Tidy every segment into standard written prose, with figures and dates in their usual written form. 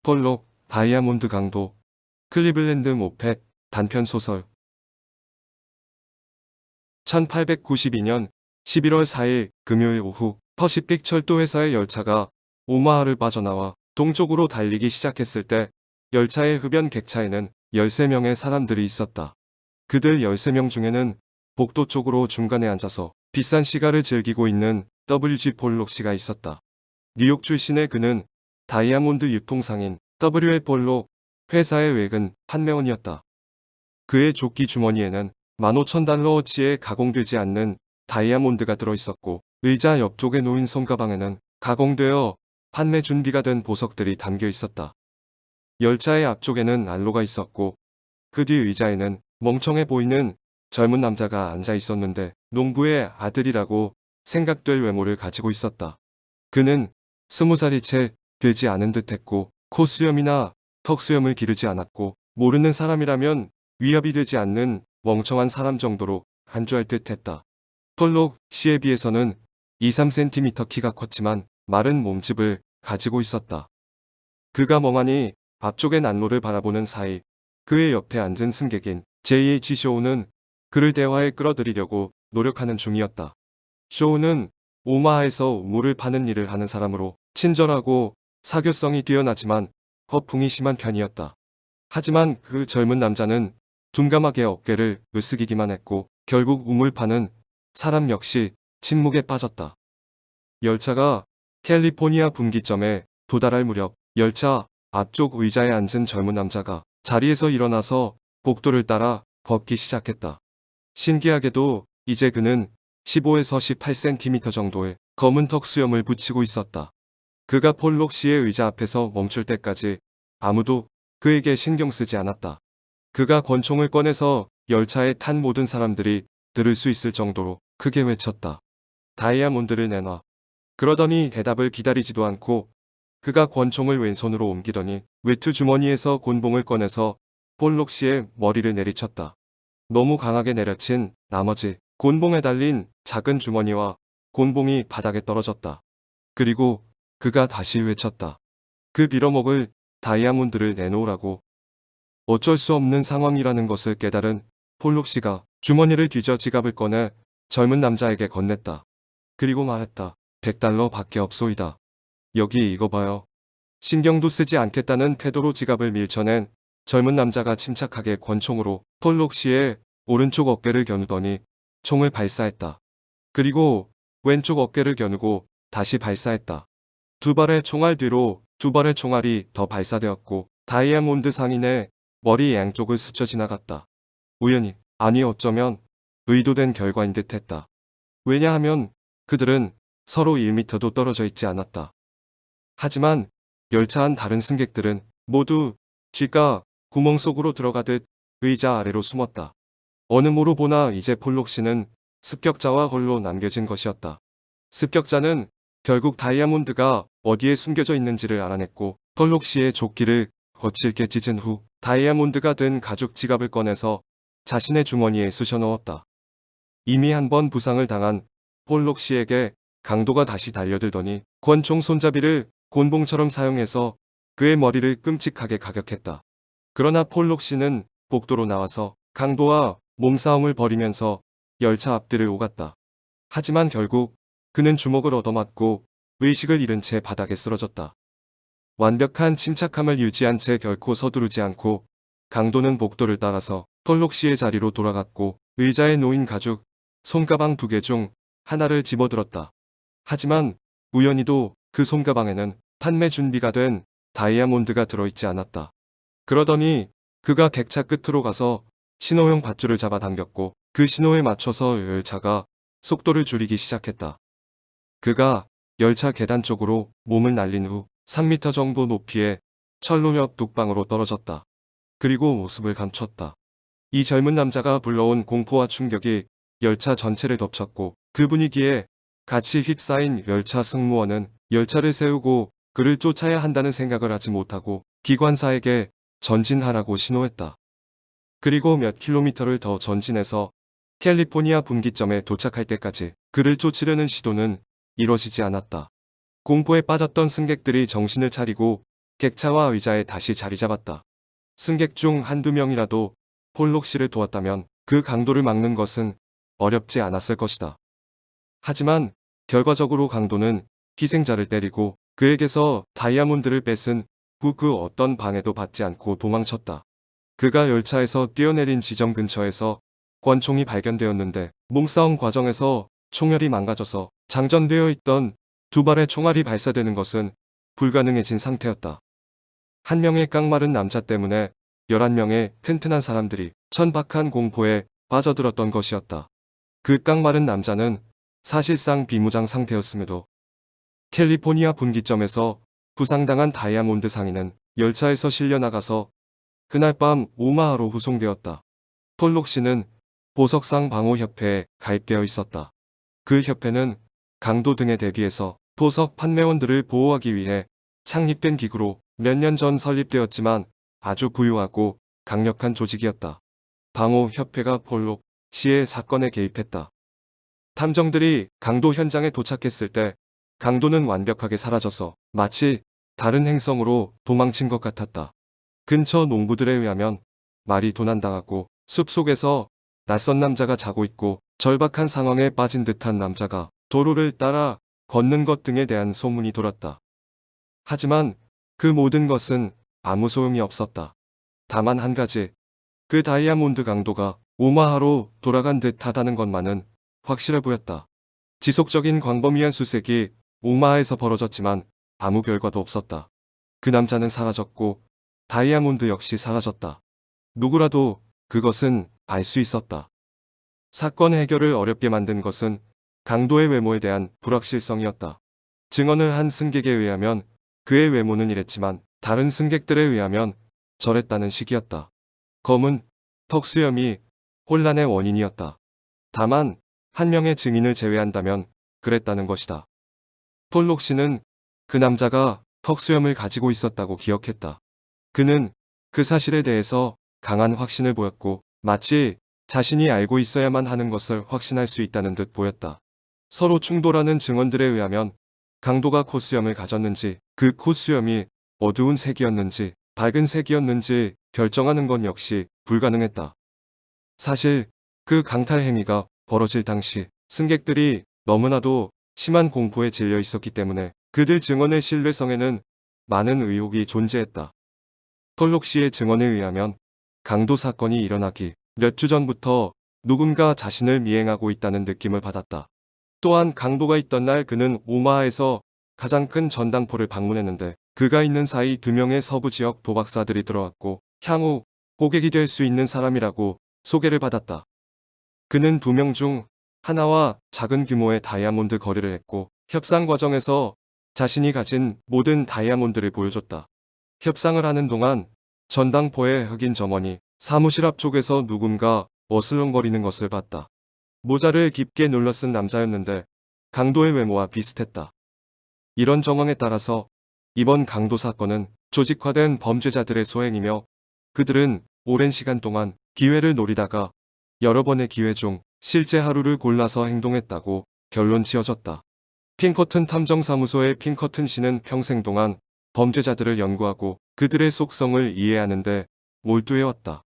폴록, 다이아몬드 강도, 클리블랜드 모펫, 단편소설. 1892년 11월 4일 금요일 오후 퍼시픽 철도회사의 열차가 오마하를 빠져나와 동쪽으로 달리기 시작했을 때 열차의 흡연 객차에는 13명의 사람들이 있었다. 그들 13명 중에는 복도 쪽으로 중간에 앉아서 비싼 시가를 즐기고 있는 WG 폴록 씨가 있었다. 뉴욕 출신의 그는 다이아몬드 유통상인 W.L. 폴록 회사의 외근 판매원이었다. 그의 조끼 주머니에는 15,000달러어치의 가공되지 않는 다이아몬드가 들어있었고 의자 옆쪽에 놓인 손가방에는 가공되어 판매 준비가 된 보석들이 담겨 있었다. 열차의 앞쪽에는 난로가 있었고 그 뒤 의자에는 멍청해 보이는 젊은 남자가 앉아 있었는데 농부의 아들이라고 생각될 외모를 가지고 있었다. 그는 20살이 채 되지 않은 듯했고 콧수염이나 턱수염을 기르지 않았고 모르는 사람이라면 위협이 되지 않는 멍청한 사람 정도로 간주할 듯했다. 폴록 씨에 비해서는 2-3cm 키가 컸지만 마른 몸집을 가지고 있었다. 그가 멍하니 앞쪽의 난로를 바라보는 사이 그의 옆에 앉은 승객인 J.H. 쇼우는 그를 대화에 끌어들이려고 노력하는 중이었다. 쇼우는 오마하에서 우물을 파는 일을 하는 사람으로 친절하고 사교성이 뛰어나지만 허풍이 심한 편이었다. 하지만 그 젊은 남자는 둔감하게 어깨를 으쓱이기만 했고 결국 우물 파는 사람 역시 침묵에 빠졌다. 열차가 캘리포니아 분기점에 도달할 무렵 열차 앞쪽 의자에 앉은 젊은 남자가 자리에서 일어나서 복도를 따라 걷기 시작했다. 신기하게도 이제 그는 15에서 18cm 정도의 검은 턱 수염을 붙이고 있었다. 그가 폴록 씨의 의자 앞에서 멈출 때까지 아무도 그에게 신경 쓰지 않았다. 그가 권총을 꺼내서 열차에 탄 모든 사람들이 들을 수 있을 정도로 크게 외쳤다. 다이아몬드를 내놔. 그러더니 대답을 기다리지도 않고 그가 권총을 왼손으로 옮기더니 외투 주머니에서 곤봉을 꺼내서 폴록 씨의 머리를 내리쳤다. 너무 강하게 내려친 나머지 곤봉에 달린 작은 주머니와 곤봉이 바닥에 떨어졌다. 그리고 그가 다시 외쳤다. 그 빌어먹을 다이아몬드를 내놓으라고. 어쩔 수 없는 상황이라는 것을 깨달은 폴록 씨가 주머니를 뒤져 지갑을 꺼내 젊은 남자에게 건넸다. 그리고 말했다. 100달러 밖에 없소이다. 여기 이거 봐요. 신경도 쓰지 않겠다는 태도로 지갑을 밀쳐낸 젊은 남자가 침착하게 권총으로 폴록 씨의 오른쪽 어깨를 겨누더니 총을 발사했다. 그리고 왼쪽 어깨를 겨누고 다시 발사했다. 두 발의 총알 뒤로 두 발의 총알이 더 발사되었고 다이아몬드 상인의 머리 양쪽을 스쳐 지나갔다. 우연히, 아니 어쩌면 의도된 결과인 듯했다. 왜냐하면 그들은 서로 1m도 떨어져 있지 않았다. 하지만 열차 안 다른 승객들은 모두 쥐가 구멍 속으로 들어가듯 의자 아래로 숨었다. 어느 모로 보나 이제 폴록 씨는 습격자와 홀로 남겨진 것이었다. 습격자는 결국 다이아몬드가 어디에 숨겨져 있는지를 알아냈고 폴록 씨의 조끼를 거칠게 찢은 후 다이아몬드가 든 가죽 지갑을 꺼내서 자신의 주머니에 쑤셔 넣었다. 이미 한 번 부상을 당한 폴록 씨에게 강도가 다시 달려들더니 권총 손잡이를 곤봉처럼 사용해서 그의 머리를 끔찍하게 가격했다. 그러나 폴록 씨는 복도로 나와서 강도와 몸싸움을 벌이면서 열차 앞뒤를 오갔다. 하지만 결국 그는 주먹을 얻어맞고 의식을 잃은 채 바닥에 쓰러졌다. 완벽한 침착함을 유지한 채 결코 서두르지 않고 강도는 복도를 따라서 폴록 씨의 자리로 돌아갔고 의자에 놓인 가죽 손가방 2개 중 하나를 집어들었다. 하지만 우연히도 그 손가방에는 판매 준비가 된 다이아몬드가 들어있지 않았다. 그러더니 그가 객차 끝으로 가서 신호용 밧줄을 잡아 당겼고 그 신호에 맞춰서 열차가 속도를 줄이기 시작했다. 그가 열차 계단 쪽으로 몸을 날린 후 3m 정도 높이의 철로 옆 뚝방으로 떨어졌다. 그리고 모습을 감췄다. 이 젊은 남자가 불러온 공포와 충격이 열차 전체를 덮쳤고 그 분위기에 같이 휩싸인 열차 승무원은 열차를 세우고 그를 쫓아야 한다는 생각을 하지 못하고 기관사에게 전진하라고 신호했다. 그리고 몇 킬로미터를 더 전진해서 캘리포니아 분기점에 도착할 때까지 그를 쫓으려는 시도는 이뤄지지 않았다. 공포에 빠졌던 승객들이 정신을 차리고 객차와 의자에 다시 자리 잡았다. 승객 중 한두 명이라도 폴록 씨를 도왔다면 그 강도를 막는 것은 어렵지 않았을 것이다. 하지만 결과적으로 강도는 희생자를 때리고 그에게서 다이아몬드를 뺏은 후 그 어떤 방해도 받지 않고 도망쳤다. 그가 열차에서 뛰어내린 지점 근처에서 권총이 발견되었는데 몸싸움 과정에서 총열이 망가져서 장전되어 있던 두 발의 총알이 발사되는 것은 불가능해진 상태였다. 한 명의 깡마른 남자 때문에 11명의 튼튼한 사람들이 천박한 공포에 빠져들었던 것이었다. 그 깡마른 남자는 사실상 비무장 상태였음에도 캘리포니아 분기점에서 부상당한 다이아몬드 상인은 열차에서 실려나가서 그날 밤 오마하로 후송되었다. 폴록 씨는 보석상 방호협회에 가입되어 있었다. 그 협회는 강도 등에 대비해서 보석 판매원들을 보호하기 위해 창립된 기구로 몇 년 전 설립되었지만 아주 부유하고 강력한 조직이었다. 방호협회가 폴록 씨의 사건에 개입했다. 탐정들이 강도 현장에 도착했을 때 강도는 완벽하게 사라져서 마치 다른 행성으로 도망친 것 같았다. 근처 농부들에 의하면 말이 도난당하고 숲속에서 낯선 남자가 자고 있고 절박한 상황에 빠진 듯한 남자가 도로를 따라 걷는 것 등에 대한 소문이 돌았다. 하지만 그 모든 것은 아무 소용이 없었다. 다만 한 가지, 그 다이아몬드 강도가 오마하로 돌아간 듯 하다는 것만은 확실해 보였다. 지속적인 광범위한 수색이 오마하에서 벌어졌지만 아무 결과도 없었다. 그 남자는 사라졌고 다이아몬드 역시 사라졌다. 누구라도 그것은 알 수 있었다. 사건 해결을 어렵게 만든 것은 강도의 외모에 대한 불확실성이었다. 증언을 한 승객에 의하면 그의 외모는 이랬지만 다른 승객들에 의하면 저랬다는 식이었다. 검은 턱수염이 혼란의 원인이었다. 다만 한 명의 증인을 제외한다면 그랬다는 것이다. 폴록 씨는 그 남자가 턱수염을 가지고 있었다고 기억했다. 그는 그 사실에 대해서 강한 확신을 보였고 마치 자신이 알고 있어야만 하는 것을 확신할 수 있다는 듯 보였다. 서로 충돌하는 증언들에 의하면 강도가 콧수염을 가졌는지 그 콧수염이 어두운 색이었는지 밝은 색이었는지 결정하는 건 역시 불가능했다. 사실 그 강탈 행위가 벌어질 당시 승객들이 너무나도 심한 공포에 질려 있었기 때문에 그들 증언의 신뢰성에는 많은 의혹이 존재했다. 폴록 씨의 증언에 의하면 강도 사건이 일어나기 몇 주 전부터 누군가 자신을 미행하고 있다는 느낌을 받았다. 또한 강도가 있던 날 그는 오마하에서 가장 큰 전당포를 방문했는데 그가 있는 사이 2명의 서부 지역 도박사들이 들어왔고 향후 고객이 될 수 있는 사람이라고 소개를 받았다. 그는 2명 중 하나와 작은 규모의 다이아몬드 거래를 했고 협상 과정에서 자신이 가진 모든 다이아몬드를 보여줬다. 협상을 하는 동안 전당포의 흑인 점원이 사무실 앞쪽에서 누군가 어슬렁거리는 것을 봤다. 모자를 깊게 눌러 쓴 남자였는데 강도의 외모와 비슷했다. 이런 정황에 따라서 이번 강도 사건은 조직화된 범죄자들의 소행이며 그들은 오랜 시간 동안 기회를 노리다가 여러 번의 기회 중 실제 하루를 골라서 행동했다고 결론 지어졌다. 핑커튼 탐정사무소의 핑커튼 씨는 평생 동안 범죄자들을 연구하고 그들의 속성을 이해하는데 몰두해왔다.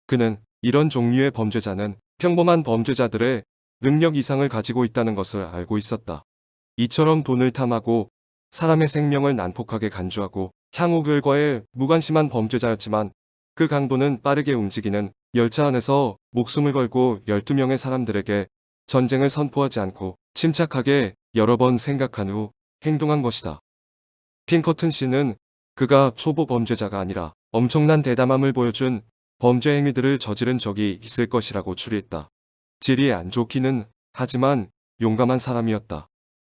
그는 이런 종류의 범죄자는 평범한 범죄자들의 능력 이상을 가지고 있다는 것을 알고 있었다. 이처럼 돈을 탐하고 사람의 생명을 난폭하게 간주하고 향후 결과에 무관심한 범죄자였지만 그 강도는 빠르게 움직이는 열차 안에서 목숨을 걸고 12명의 사람들에게 전쟁을 선포하지 않고 침착하게 여러 번 생각한 후 행동한 것이다. 핑커튼 씨는 그가 초보 범죄자가 아니라 엄청난 대담함을 보여준 범죄 행위들을 저지른 적이 있을 것이라고 추리했다. 질이 안 좋기는 하지만 용감한 사람이었다.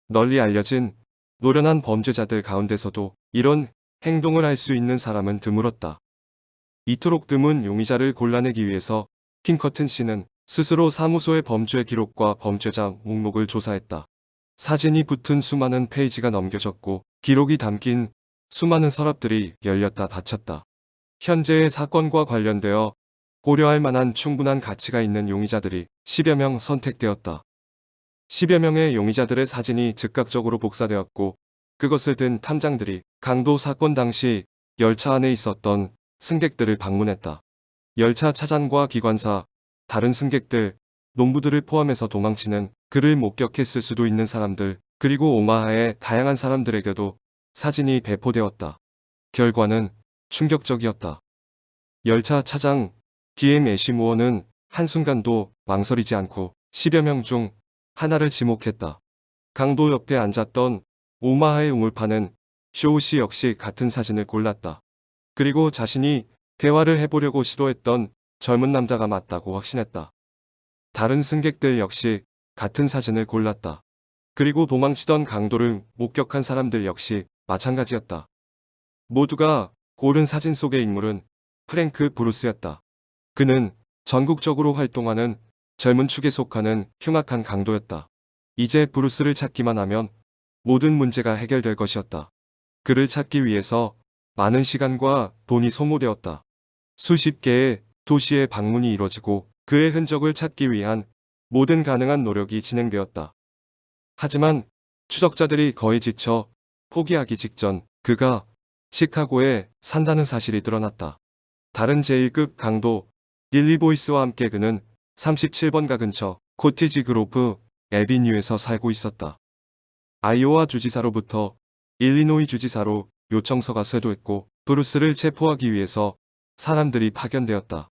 널리 알려진 노련한 범죄자들 가운데서도 이런 행동을 할 수 있는 사람은 드물었다. 이토록 드문 용의자를 골라내기 위해서 핑커튼 씨는 스스로 사무소의 범죄 기록과 범죄자 목록을 조사했다. 사진이 붙은 수많은 페이지가 넘겨졌고 기록이 담긴 수많은 서랍들이 열렸다 닫혔다. 현재의 사건과 관련되어 고려할 만한 충분한 가치가 있는 용의자들이 10여 명 선택되었다. 10여 명의 용의자들의 사진이 즉각적으로 복사되었고 그것을 든 탐장들이 강도 사건 당시 열차 안에 있었던 승객들을 방문했다. 열차 차장과 기관사, 다른 승객들, 농부들을 포함해서 도망치는 그를 목격했을 수도 있는 사람들, 그리고 오마하의 다양한 사람들에게도 사진이 배포되었다. 결과는 충격적이었다. 열차 차장 DM 애쉬무어는 한순간도 망설이지 않고 10여 명 중 하나를 지목했다. 강도 옆에 앉았던 오마하의 우물파는 쇼우씨 역시 같은 사진을 골랐다. 그리고 자신이 대화를 해보려고 시도했던 젊은 남자가 맞다고 확신했다. 다른 승객들 역시 같은 사진을 골랐다. 그리고 도망치던 강도를 목격한 사람들 역시 마찬가지였다. 모두가 고른 사진 속의 인물은 프랭크 브루스였다. 그는 전국적으로 활동하는 젊은 축에 속하는 흉악한 강도였다. 이제 브루스를 찾기만 하면 모든 문제가 해결될 것이었다. 그를 찾기 위해서 많은 시간과 돈이 소모되었다. 수십 개의 도시에 방문이 이뤄지고 그의 흔적을 찾기 위한 모든 가능한 노력이 진행되었다. 하지만 추적자들이 거의 지쳐 포기하기 직전 그가 시카고에 산다는 사실이 드러났다. 다른 제1급 강도 릴리 보이스와 함께 그는 37번가 근처 코티지 그로브 애비뉴에서 살고 있었다. 아이오와 주지사로부터 일리노이 주지사로 요청서가 쇄도했고 브루스를 체포하기 위해서 사람들이 파견되었다.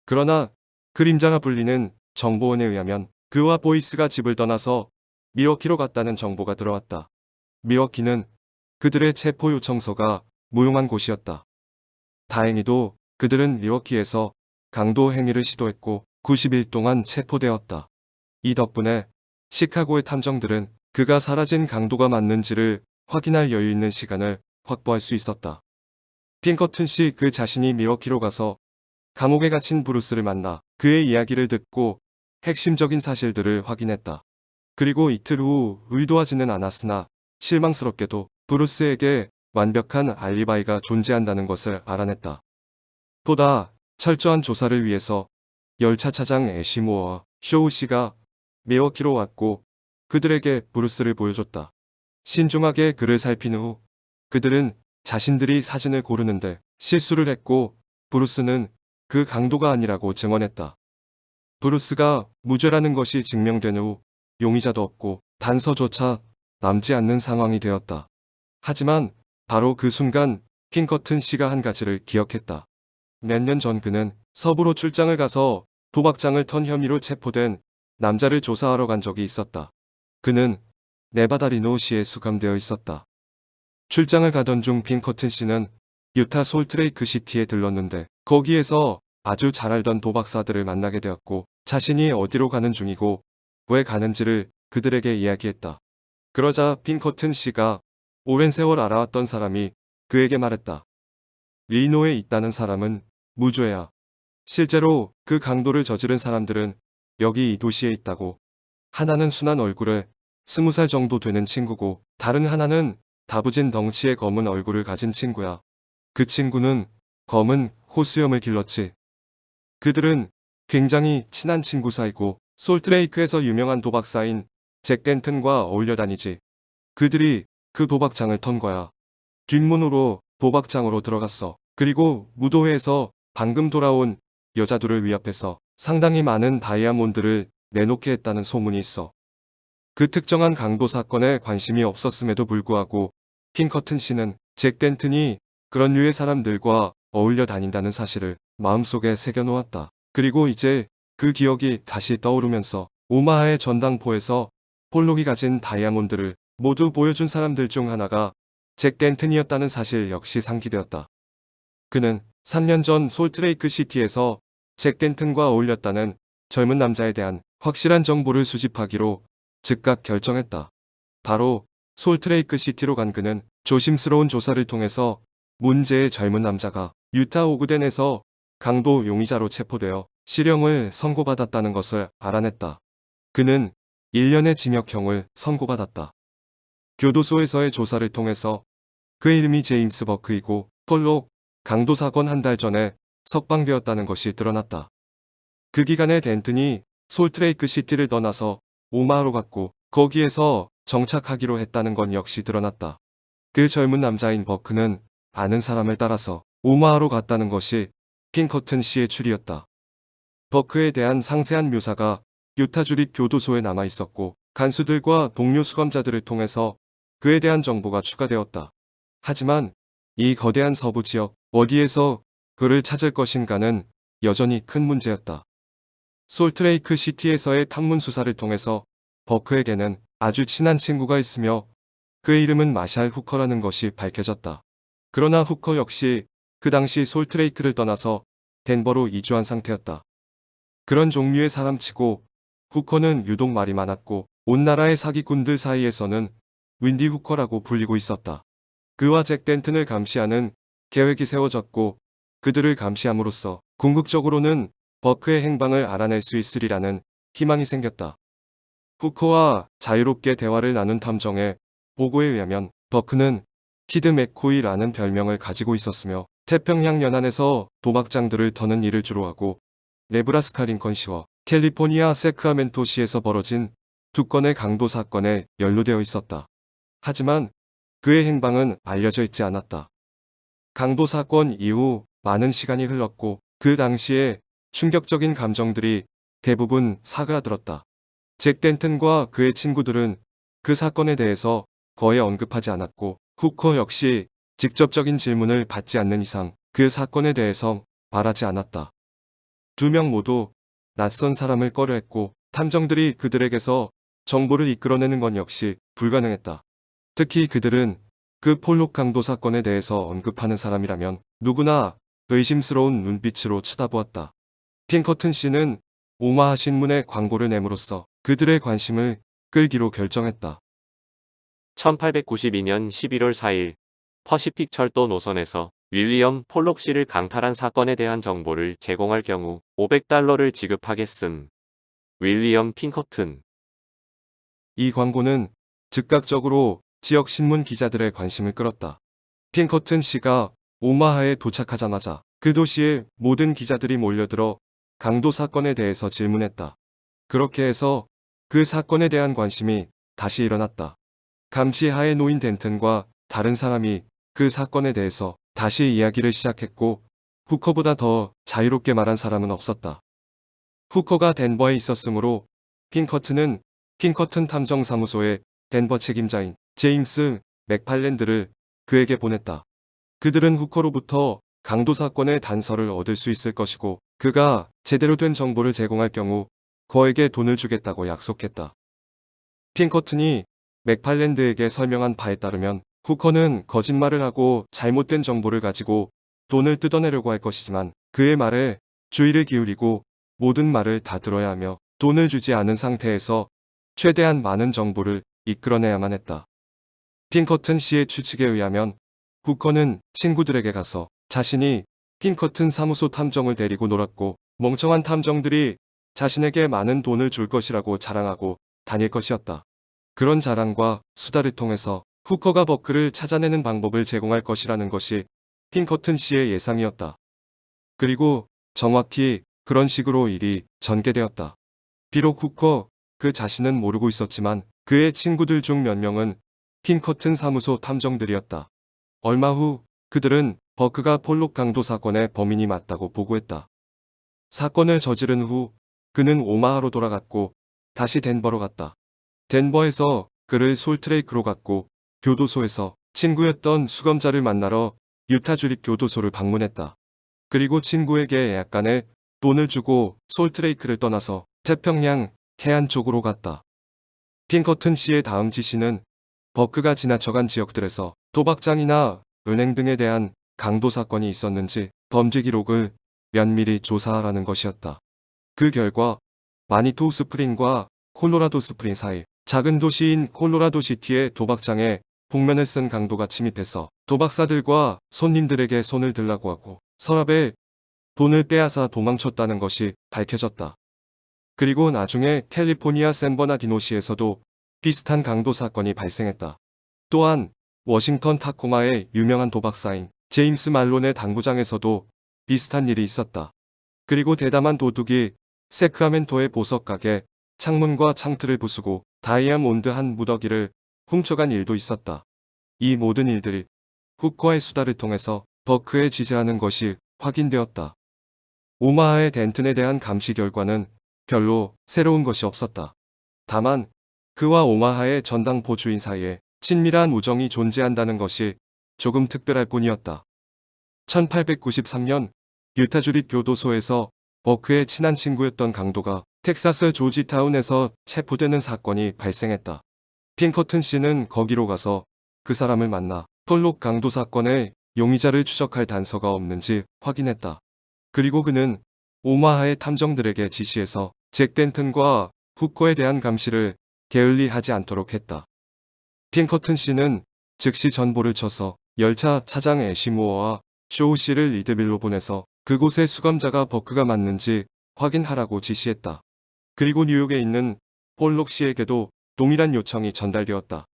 그러나 그림자가 불리는 정보원에 의하면 그와 보이스가 집을 떠나서 미워키로 갔다는 정보가 들어왔다. 미워키는 그들의 체포 요청서가 무용한 곳이었다. 다행히도 그들은 미워키에서 강도 행위를 시도했고 90일 동안 체포되었다. 이 덕분에 시카고의 탐정들은 그가 사라진 강도가 맞는지를 확인할 여유 있는 시간을 확보할 수 있었다. 핑커튼 씨 그 자신이 미워키로 가서 감옥에 갇힌 브루스를 만나 그의 이야기를 듣고 핵심적인 사실들을 확인했다. 그리고 이틀 후 의도하지는 않았으나 실망스럽게도 브루스에게 완벽한 알리바이가 존재한다는 것을 알아냈다. 보다 철저한 조사를 위해서 열차 차장 애쉬모어와 쇼우 씨가 미워키로 왔고 그들에게 브루스를 보여줬다. 신중하게 그를 살핀 후 그들은 자신들이 사진을 고르는데 실수를 했고 브루스는 그 강도가 아니라고 증언했다. 브루스가 무죄라는 것이 증명된 후 용의자도 없고 단서조차 남지 않는 상황이 되었다. 하지만 바로 그 순간 핑커튼 씨가 한 가지를 기억했다. 몇 년 전 그는 서부로 출장을 가서 도박장을 턴 혐의로 체포된 남자를 조사하러 간 적이 있었다. 그는 네바다 리노시에 수감되어 있었다. 출장을 가던 중 핑커튼 씨는 유타 솔트레이크 시티에 들렀는데 거기에서 아주 잘 알던 도박사들을 만나게 되었고 자신이 어디로 가는 중이고 왜 가는지를 그들에게 이야기했다. 그러자 핑커튼 씨가 오랜 세월 알아왔던 사람이 그에게 말했다. 리노에 있다는 사람은 무죄야. 실제로 그 강도를 저지른 사람들은 여기 이 도시에 있다고. 하나는 순한 얼굴에 20살 정도 되는 친구고 다른 하나는 다부진 덩치의 검은 얼굴을 가진 친구야. 그 친구는 검은 호수염을 길렀지. 그들은 굉장히 친한 친구 사이고 솔트레이크에서 유명한 도박사인 잭 덴튼과 어울려 다니지. 그들이 그 도박장을 턴 거야. 뒷문으로 도박장으로 들어갔어. 그리고 무도회에서 방금 돌아온 여자들을 위협해서 상당히 많은 다이아몬드를 내놓게 했다는 소문이 있어. 그 특정한 강도 사건에 관심이 없었음에도 불구하고 핑커튼 씨는 잭 덴튼이 그런 류의 사람들과 어울려 다닌다는 사실을 마음속에 새겨놓았다. 그리고 이제 그 기억이 다시 떠오르면서 오마하의 전당포에서 폴록이 가진 다이아몬드를 모두 보여준 사람들 중 하나가 잭 덴튼이었다는 사실 역시 상기되었다. 그는 3년 전 솔트레이크 시티에서 잭 덴튼과 어울렸다는 젊은 남자에 대한 확실한 정보를 수집하기로 즉각 결정했다. 바로 솔트레이크 시티로 간 그는 조심스러운 조사를 통해서 문제의 젊은 남자가 유타 오그덴에서 강도 용의자로 체포되어 실형을 선고받았다는 것을 알아냈다. 그는 1년의 징역형을 선고받았다. 교도소에서의 조사를 통해서 그의 이름이 제임스 버크이고 폴록 강도 사건 한 달 전에 석방되었다는 것이 드러났다. 그 기간에 덴튼이 솔트레이크 시티를 떠나서 오마하로 갔고 거기에서 정착하기로 했다는 건 역시 드러났다. 그 젊은 남자인 버크는 아는 사람을 따라서 오마하로 갔다는 것이 핑커튼 씨의 추리였다. 버크에 대한 상세한 묘사가 유타 주립 교도소에 남아 있었고 간수들과 동료 수감자들을 통해서 그에 대한 정보가 추가되었다. 하지만 이 거대한 서부 지역 어디에서 그를 찾을 것인가는 여전히 큰 문제였다. 솔트레이크 시티에서의 탐문 수사를 통해서 버크에게는 아주 친한 친구가 있으며 그의 이름은 마샬 후커라는 것이 밝혀졌다. 그러나 후커 역시 그 당시 솔트레이크를 떠나서 덴버로 이주한 상태였다. 그런 종류의 사람치고 후커는 유독 말이 많았고 온 나라의 사기꾼들 사이에서는 윈디 후커라고 불리고 있었다. 그와 잭 덴튼을 감시하는 계획이 세워졌고 그들을 감시함으로써 궁극적으로는 버크의 행방을 알아낼 수 있으리라는 희망이 생겼다. 후커와 자유롭게 대화를 나눈 탐정의 보고에 의하면 버크는 키드 맥코이라는 별명을 가지고 있었으며 태평양 연안에서 도박장들을 터는 일을 주로 하고 네브라스카 링컨시와 캘리포니아 세크라멘토시에서 벌어진 두 건의 강도 사건에 연루되어 있었다. 하지만 그의 행방은 알려져 있지 않았다. 강도 사건 이후 많은 시간이 흘렀고 그 당시에 충격적인 감정들이 대부분 사그라들었다. 잭 덴튼과 그의 친구들은 그 사건에 대해서 거의 언급하지 않았고 후커 역시 직접적인 질문을 받지 않는 이상 그 사건에 대해서 말하지 않았다. 두 명 모두 낯선 사람을 꺼려했고 탐정들이 그들에게서 정보를 이끌어내는 건 역시 불가능했다. 특히 그들은 그 폴록 강도 사건에 대해서 언급하는 사람이라면 누구나 의심스러운 눈빛으로 쳐다보았다. 핑커튼 씨는 오마하 신문에 광고를 내므로써 그들의 관심을 끌기로 결정했다. 1892년 11월 4일 퍼시픽 철도 노선에서 윌리엄 폴록 씨를 강탈한 사건에 대한 정보를 제공할 경우 $500를 지급하겠음. 윌리엄 핑커튼. 이 광고는 즉각적으로 지역 신문 기자들의 관심을 끌었다. 핑커튼 씨가 오마하에 도착하자마자 그 도시의 모든 기자들이 몰려들어 강도 사건에 대해서 질문했다. 그렇게 해서 그 사건에 대한 관심이 다시 일어났다. 감시하에 놓인 덴튼과 다른 사람이 그 사건에 대해서 다시 이야기를 시작했고 후커보다 더 자유롭게 말한 사람은 없었다. 후커가 덴버에 있었으므로 핑커튼은 핑커튼 탐정사무소의 덴버 책임자인 제임스 맥팔랜드를 그에게 보냈다. 그들은 후커로부터 강도 사건의 단서를 얻을 수 있을 것이고 그가 제대로 된 정보를 제공할 경우 그에게 돈을 주겠다고 약속했다. 핑커튼이 맥팔랜드에게 설명한 바에 따르면 후커는 거짓말을 하고 잘못된 정보를 가지고 돈을 뜯어내려고 할 것이지만 그의 말에 주의를 기울이고 모든 말을 다 들어야 하며 돈을 주지 않은 상태에서 최대한 많은 정보를 이끌어내야만 했다. 핑커튼 씨의 추측에 의하면 후커는 친구들에게 가서 자신이 핑커튼 사무소 탐정을 데리고 놀았고 멍청한 탐정들이 자신에게 많은 돈을 줄 것이라고 자랑하고 다닐 것이었다. 그런 자랑과 수다를 통해서 후커가 버크를 찾아내는 방법을 제공할 것이라는 것이 핑커튼 씨의 예상이었다. 그리고 정확히 그런 식으로 일이 전개되었다. 비록 후커 그 자신은 모르고 있었지만 그의 친구들 중 몇 명은 핑커튼 사무소 탐정들이었다. 얼마 후 그들은 버크가 폴록 강도 사건의 범인이 맞다고 보고했다. 사건을 저지른 후 그는 오마하로 돌아갔고 다시 덴버로 갔다. 덴버에서 그를 솔트레이크로 갔고 교도소에서 친구였던 수검자를 만나러 유타 주립 교도소를 방문했다. 그리고 친구에게 약간의 돈을 주고 솔트레이크를 떠나서 태평양 해안 쪽으로 갔다. 핑커튼 씨의 다음 지시는 버크가 지나쳐간 지역들에서 도박장이나 은행 등에 대한 강도 사건이 있었는지 범죄 기록을 면밀히 조사하라는 것이었다. 그 결과 마니토우 스프링과 콜로라도 스프링 사이 작은 도시인 콜로라도 시티의 도박장에 복면을 쓴 강도가 침입해서 도박사들과 손님들에게 손을 들라고 하고 서랍에 돈을 빼앗아 도망쳤다는 것이 밝혀졌다. 그리고 나중에 캘리포니아 샌버나디노시에서도 비슷한 강도 사건이 발생했다. 또한 워싱턴 타코마의 유명한 도박사인 제임스 말론의 당구장에서도 비슷한 일이 있었다. 그리고 대담한 도둑이 세크라멘토의 보석 가게 창문과 창틀을 부수고 다이아몬드 한 무더기를 훔쳐간 일도 있었다. 이 모든 일들이 훅과의 수다를 통해서 버크의 지시하는 것이 확인되었다. 오마하의 덴튼에 대한 감시 결과는 별로 새로운 것이 없었다. 다만 그와 오마하의 전당 보주인 사이에 친밀한 우정이 존재한다는 것이 조금 특별할 뿐이었다. 1893년 유타 주립 교도소에서 버크의 친한 친구였던 강도가 텍사스 조지타운에서 체포되는 사건이 발생했다. 핑커튼 씨는 거기로 가서 그 사람을 만나 폴록 강도 사건의 용의자를 추적할 단서가 없는지 확인했다. 그리고 그는 오마하의 탐정들에게 지시해서 잭 덴튼과 후커에 대한 감시를 게을리 하지 않도록 했다. 핑커튼 씨는 즉시 전보를 쳐서 열차 차장 애쉬모어와 쇼우 씨를 리드빌로 보내서 그곳의 수감자가 버크가 맞는지 확인하라고 지시했다. 그리고 뉴욕에 있는 폴록 씨에게도 동일한 요청이 전달되었다.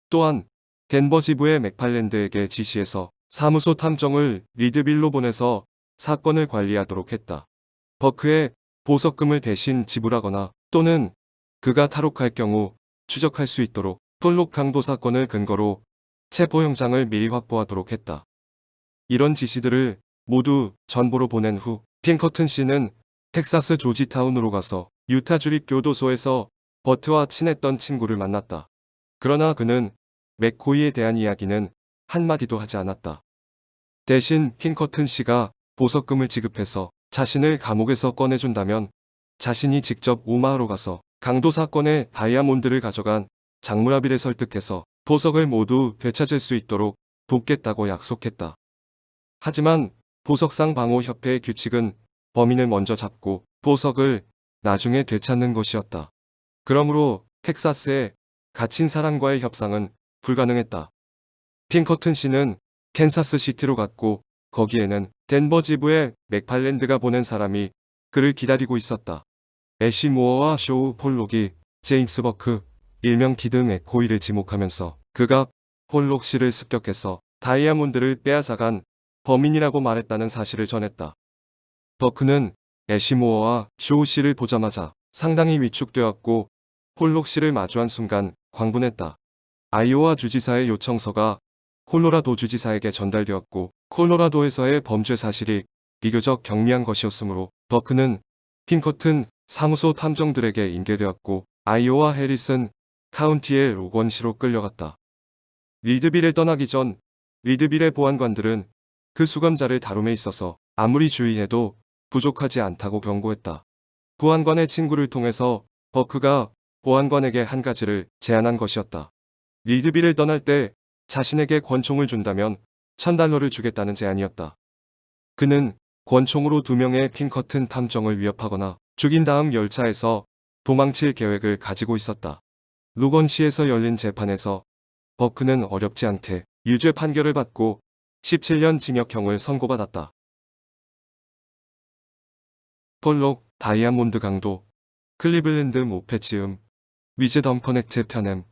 또한 덴버 지부의 맥팔랜드에게 지시해서 사무소 탐정을 리드빌로 보내서 사건을 관리하도록 했다. 버크의 보석금을 대신 지불하거나 또는 그가 탈옥할 경우 추적할 수 있도록 폴록 강도 사건을 근거로 체포영장을 미리 확보하도록 했다. 이런 지시들을 모두 전보로 보낸 후 핑커튼 씨는 텍사스 조지타운으로 가서 유타 주립 교도소에서 버트와 친했던 친구를 만났다. 그러나 그는 맥코이에 대한 이야기는 한마디도 하지 않았다. 대신 핑커튼 씨가 보석금을 지급해서 자신을 감옥에서 꺼내준다면 자신이 직접 오마하로 가서 강도 사건의 다이아몬드를 가져간 장무라비를 설득해서 보석을 모두 되찾을 수 있도록 돕겠다고 약속했다. 하지만 보석상 방호협회의 규칙은 범인을 먼저 잡고 보석을 나중에 되찾는 것이었다. 그러므로 텍사스의 갇힌 사람과의 협상은 불가능했다. 핑커튼 씨는 캔사스 시티로 갔고 거기에는 덴버 지부의 맥팔랜드가 보낸 사람이 그를 기다리고 있었다. 애쉬 모어와 쇼우 폴록이 제임스 버크, 일명 키드 맥코이를 지목하면서 그가 폴록 씨를 습격해서 다이아몬드를 빼앗아간 범인이라고 말했다는 사실을 전했다. 버크는 애쉬 모어와 쇼우 씨를 보자마자 상당히 위축되었고 폴록 씨를 마주한 순간 광분했다. 아이오와 주지사의 요청서가 콜로라도 주지사에게 전달되었고 콜로라도에서의 범죄 사실이 비교적 경미한 것이었으므로 버크는 핑커튼 사무소 탐정들에게 인계되었고 아이오와 해리슨 카운티의 로건시로 끌려갔다. 리드빌에 떠나기 전 리드빌의 보안관들은 그 수감자를 다룸에 있어서 아무리 주의해도 부족하지 않다고 경고했다. 보안관의 친구를 통해서 버크가 보안관에게 한 가지를 제안한 것이었다. 리드빌을 떠날 때 자신에게 권총을 준다면 $1000를 주겠다는 제안이었다. 그는 권총으로 2명의 핑커튼 탐정을 위협하거나 죽인 다음 열차에서 도망칠 계획을 가지고 있었다. 로건시에서 열린 재판에서 버크는 어렵지 않게 유죄 판결을 받고 17년 징역형을 선고받았다. 폴록, 다이아몬드 강도, 클리블랜드 모페지음, 위즈덤 커넥트 편엠,